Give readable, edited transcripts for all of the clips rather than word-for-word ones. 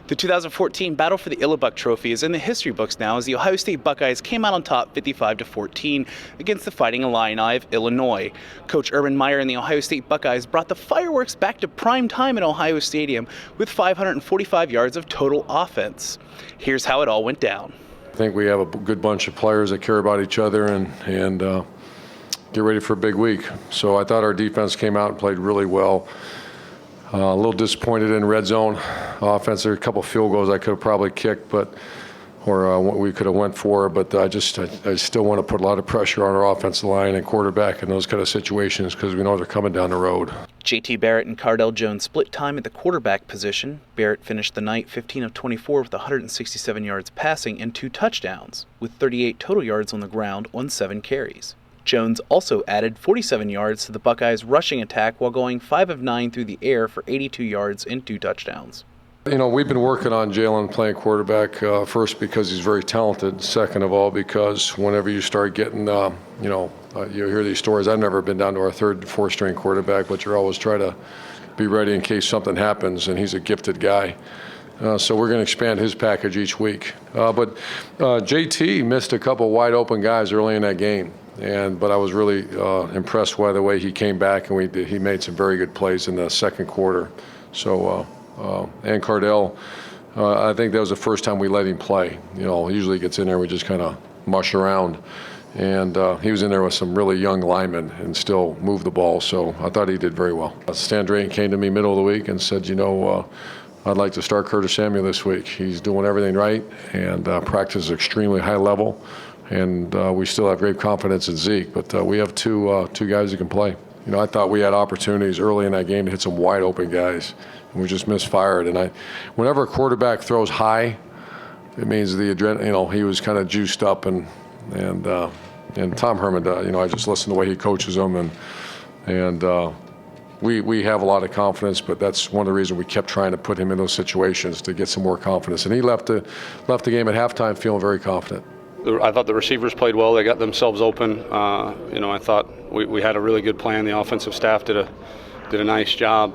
The 2014 Battle for the Illibuck Trophy is in the history books now as the Ohio State Buckeyes came out on top 55-14 against the Fighting Illini of Illinois. Coach Urban Meyer and the Ohio State Buckeyes brought the fireworks back to prime time at Ohio Stadium with 545 yards of total offense. Here's how it all went down. I think we have a good bunch of players that care about each other and get ready for a big week. So I thought our defense came out and played really well. A little disappointed in red zone offense. There are a couple field goals I could have probably kicked, or we could have went for. But I still want to put a lot of pressure on our offensive line and quarterback in those kind of situations because we know they're coming down the road. JT Barrett and Cardell Jones split time at the quarterback position. Barrett finished the night 15 of 24 with 167 yards passing and 2 touchdowns, with 38 total yards on the ground on 7 carries. Jones also added 47 yards to the Buckeyes' rushing attack while going 5 of 9 through the air for 82 yards and 2 touchdowns. You know, we've been working on Jalen playing quarterback, first because he's very talented, second of all because whenever you start getting, you hear these stories. I've never been down to our 3rd and 4th string quarterback, but you're always trying to be ready in case something happens, and he's a gifted guy. So we're going to expand his package each week. But JT missed a couple wide open guys early in that game. But I was really impressed by the way he came back, and he made some very good plays in the second quarter. So, and Cardell, I think that was the first time we let him play. You know, usually he gets in there, we just kind of mush around. And he was in there with some really young linemen and still moved the ball. So I thought he did very well. Stan Drayton came to me middle of the week and said, I'd like to start Curtis Samuel this week. He's doing everything right and practice is extremely high level. And we still have great confidence in Zeke, but we have two guys who can play. You know, I thought we had opportunities early in that game to hit some wide open guys, and we just misfired. And whenever a quarterback throws high, it means the adrenaline. He was kind of juiced up, and Tom Herman. I just listen to the way he coaches them, and we have a lot of confidence. But that's one of the reasons we kept trying to put him in those situations to get some more confidence. And he left the game at halftime feeling very confident. I thought the receivers played well. They got themselves open. I thought we had a really good plan. The offensive staff did a nice job,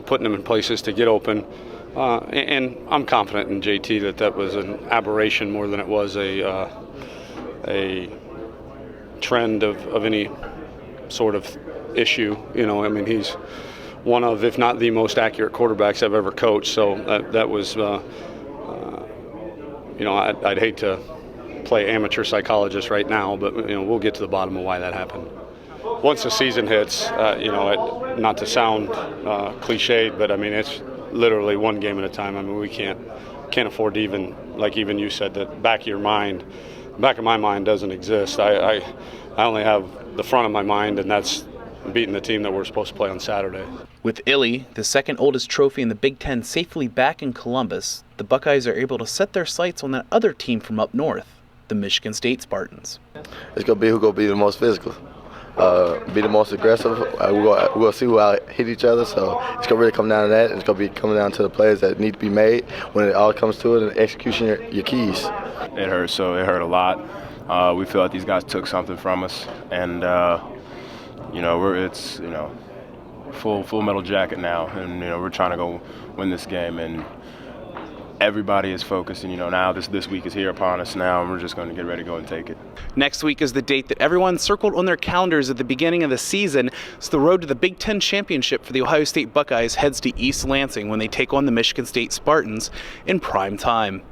putting them in places to get open. And I'm confident in JT that was an aberration more than it was a trend of any sort of issue. He's one of, if not the most accurate quarterbacks I've ever coached. So that was, I'd hate to play amateur psychologist right now, but we'll get to the bottom of why that happened. Once the season hits, not to sound cliched, but it's literally one game at a time. We can't afford to even you said, that back of my mind doesn't exist. I only have the front of my mind, and that's beating the team that we're supposed to play on Saturday. With Illy, the second oldest trophy in the Big Ten, safely back in Columbus, the Buckeyes are able to set their sights on that other team from up north, the Michigan State Spartans. It's going to be who's going to be the most physical, be the most aggressive. We're going to see who out hit each other, so it's going to really come down to that. It's going to be coming down to the plays that need to be made when it all comes to it, and execution your keys. It hurt, so it hurt a lot. We feel like these guys took something from us, and it's full metal jacket now, and we're trying to go win this game, and everybody is focused, and now this week is here upon us now, and we're just going to get ready to go and take it. Next week is the date that everyone circled on their calendars at the beginning of the season. So the road to the Big Ten championship for the Ohio State Buckeyes heads to East Lansing when they take on the Michigan State Spartans in prime time.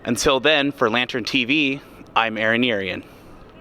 Until then, for Lantern TV, I'm Aaron Yerian.